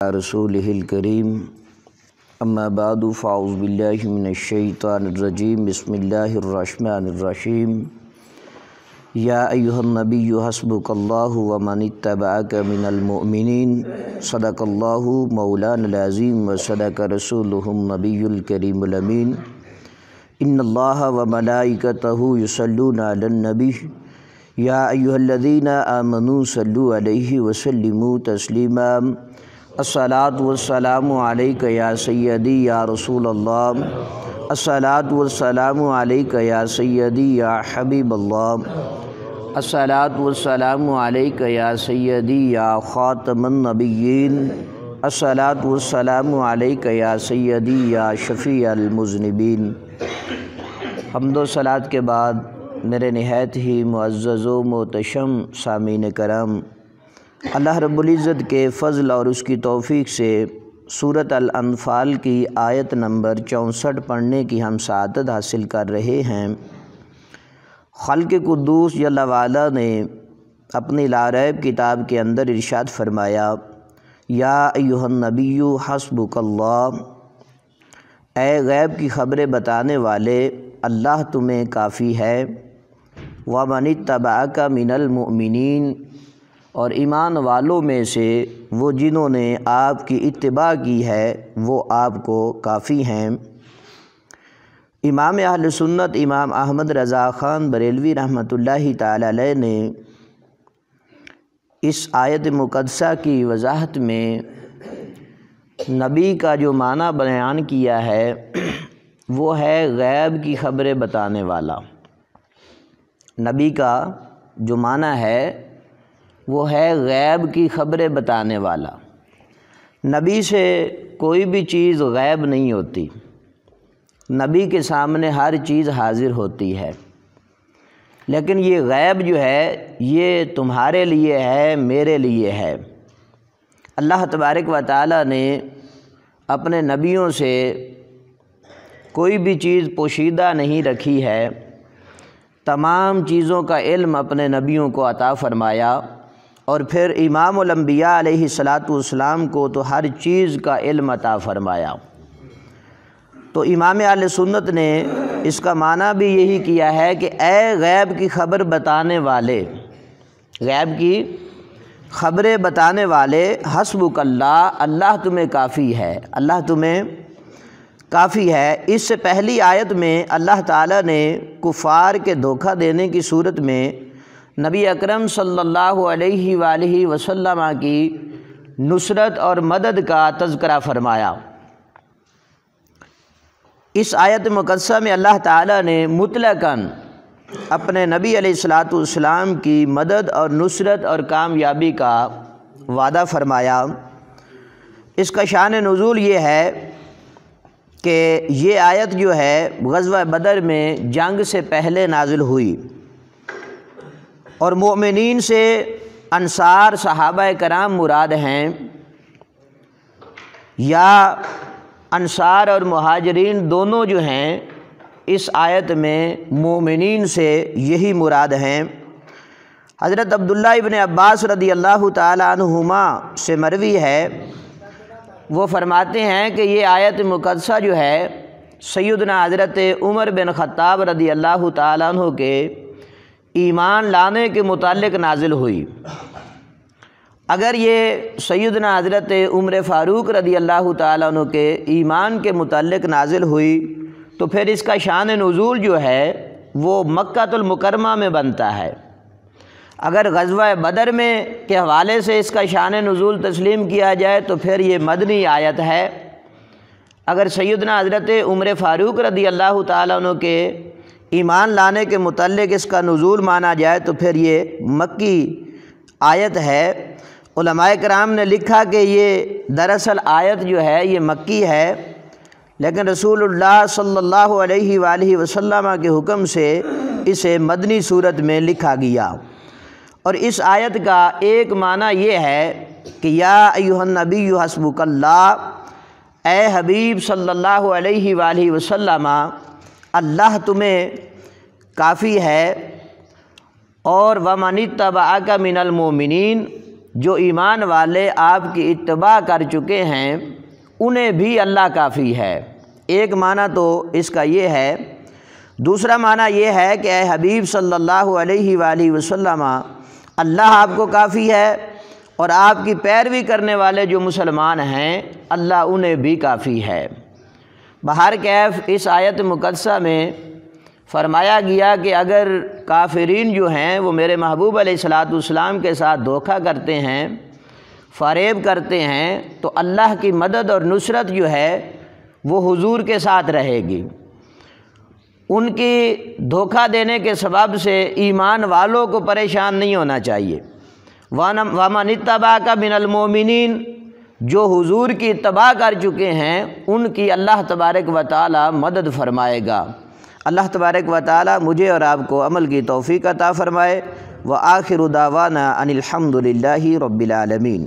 رسوله الكريم اما بعد فاعوذ بالله من الشيطان الرجيم بسم الله الرحمن الرحيم يا أيها النبي حسبك الله ومن اتبعك من المؤمنين صدق الله مولانا العظيم وصدق رسوله النبي الكريم الأمين إن الله وملائكته يصلون على النبي يا أيها الذين آمنوا صلوا عليه وسلموا تسليما الصلاة والسلام عليك يا سيدي يا رسول الله الصلاة والسلام عليك يا سيدي يا حبيب الله الصلاة والسلام عليك يا سيدي يا خاتم النبيين الصلاة والسلام عليك يا سيدي يا شفيع المذنبين۔ حمد و صلاۃ کے بعد میرے نہایت ہی معزز و محتشم سامعین کرام، اللہ رب العزت کے فضل اور اس کی توفیق سے سورۃ الانفال کی آیت نمبر 64 پڑھنے کی ہم سعادت حاصل کر رہے ہیں۔ خالق قدوس جل وعلا نے اپنی لا ریب کتاب کے اندر ارشاد فرمایا، یا ایھا النبی حسبک اللہ، اے غیب کی خبریں بتانے والے، اللہ تمہیں کافی ہے۔ ومن اتبعک من المؤمنین، اور ایمان والوں میں سے وہ جنہوں نے آپ کی اتباع کی ہے وہ آپ کو کافی ہیں۔ امام اہل سنت امام احمد رضا خان بریلوی رحمۃ اللہ تعالی علیہ نے اس آیت مقدسہ کی وضاحت میں نبی کا جو معنی بیان کیا ہے وہ ہے غیب کی خبریں بتانے والا۔ نبی کا جو معنی ہے وہ ہے غیب کی خبریں بتانے والا۔ نبی سے کوئی بھی چیز غیب نہیں ہوتی، نبی کے سامنے ہر چیز حاضر ہوتی ہے، لیکن یہ غیب جو ہے یہ تمہارے لیے ہے، میرے لیے ہے۔ اللہ تبارک و تعالی نے اپنے نبیوں سے کوئی بھی چیز پوشیدہ نہیں رکھی ہے، تمام چیزوں کا علم اپنے نبیوں کو عطا فرمایا، اور پھر امام الانبیاء علیہ الصلاۃ والسلام کو تو ہر چیز کا علم عطا فرمایا۔ تو امام اہل سنت نے اس کا معنی بھی یہی کیا ہے کہ اے غیب کی خبر بتانے والے، غیب کی خبریں بتانے والے، حسبک اللہ، اللہ تمہیں کافی ہے، اللہ تمہیں کافی ہے۔ اس سے پہلی آیت میں اللہ تعالیٰ نے کفار کے دھوکہ دینے کی صورت میں نبی اکرم صلی اللہ علیہ وآلہ وسلم کی نصرت اور مدد کا تذکرہ فرمایا۔ اس آیت مقدسہ میں اللہ تعالیٰ نے مطلقاً اپنے نبی علیہ الصلاۃ والسلام کی مدد اور نصرت اور کامیابی کا وعدہ فرمایا۔ اس کا شان نزول یہ ہے کہ یہ آیت جو ہے غزوہ بدر میں جنگ سے پہلے نازل ہوئی، اور مومنین سے انصار صحابہ کرام مراد ہیں، یا انصار اور مہاجرین دونوں جو ہیں اس آیت میں مومنین سے یہی مراد ہیں۔ حضرت عبداللہ ابن عباس رضی اللہ تعالی عنہما سے مروی ہے، وہ فرماتے ہیں کہ یہ آیت مقدسہ جو ہے سیدنا حضرت عمر بن خطاب رضی اللہ تعالی عنہ کے ایمان لانے کے متعلق نازل ہوئی۔ اگر یہ سیدنا حضرت عمر فاروق رضی اللہ تعالیٰ عنہ کے ایمان کے متعلق نازل ہوئی تو پھر اس کا شان نزول جو ہے وہ مکہ المکرمہ میں بنتا ہے۔ اگر غزوہ بدر میں کے حوالے سے اس کا شان نزول تسلیم کیا جائے تو پھر یہ مدنی آیت ہے۔ اگر سیدنا حضرت عمر فاروق رضی اللہ تعالیٰ عنہ کے ایمان لانے کے متعلق اس کا نزول مانا جائے تو پھر یہ مکی آیت ہے۔ علماء کرام نے لکھا کہ یہ دراصل آیت جو ہے یہ مکی ہے، لیکن رسول اللہ صلی اللہ علیہ وآلہ وسلم کے حکم سے اسے مدنی صورت میں لکھا گیا۔ اور اس آیت کا ایک معنی یہ ہے کہ یا ایھا النبی حسبک اللہ، اے حبیب صلی اللہ علیہ وآلہ وسلم، اللہ تمہیں کافی ہے، اور ومن اتبعک من المؤمنین، جو ایمان والے آپ کی اتباع کر چکے ہیں انہیں بھی اللہ کافی ہے۔ ایک معنی تو اس کا یہ ہے۔ دوسرا معنی یہ ہے کہ اے حبیب صلی اللہ علیہ وآلہ وسلم، اللہ آپ کو کافی ہے، اور آپ کی پیروی کرنے والے جو مسلمان ہیں اللہ انہیں بھی کافی ہے۔ بہر کیف اس آیت مقدسہ میں فرمایا گیا کہ اگر کافرین جو ہیں وہ میرے محبوب علیہ الصلوۃ والسلام کے ساتھ دھوکہ کرتے ہیں، فریب کرتے ہیں، تو اللہ کی مدد اور نصرت جو ہے وہ حضور کے ساتھ رہے گی۔ ان کی دھوکہ دینے کے سبب سے ایمان والوں کو پریشان نہیں ہونا چاہیے۔ وَمَنِ اتَّبَعَكَ مِنَ الْمُؤْمِنِينَ، جو حضور کی اتباع کر چکے ہیں ان کی اللہ تبارک و تعالی مدد فرمائے گا۔ اللہ تبارک و تعالی مجھے اور آپ کو عمل کی توفیق عطا فرمائے۔ وآخر دعوانا ان الحمد للہ رب العالمین۔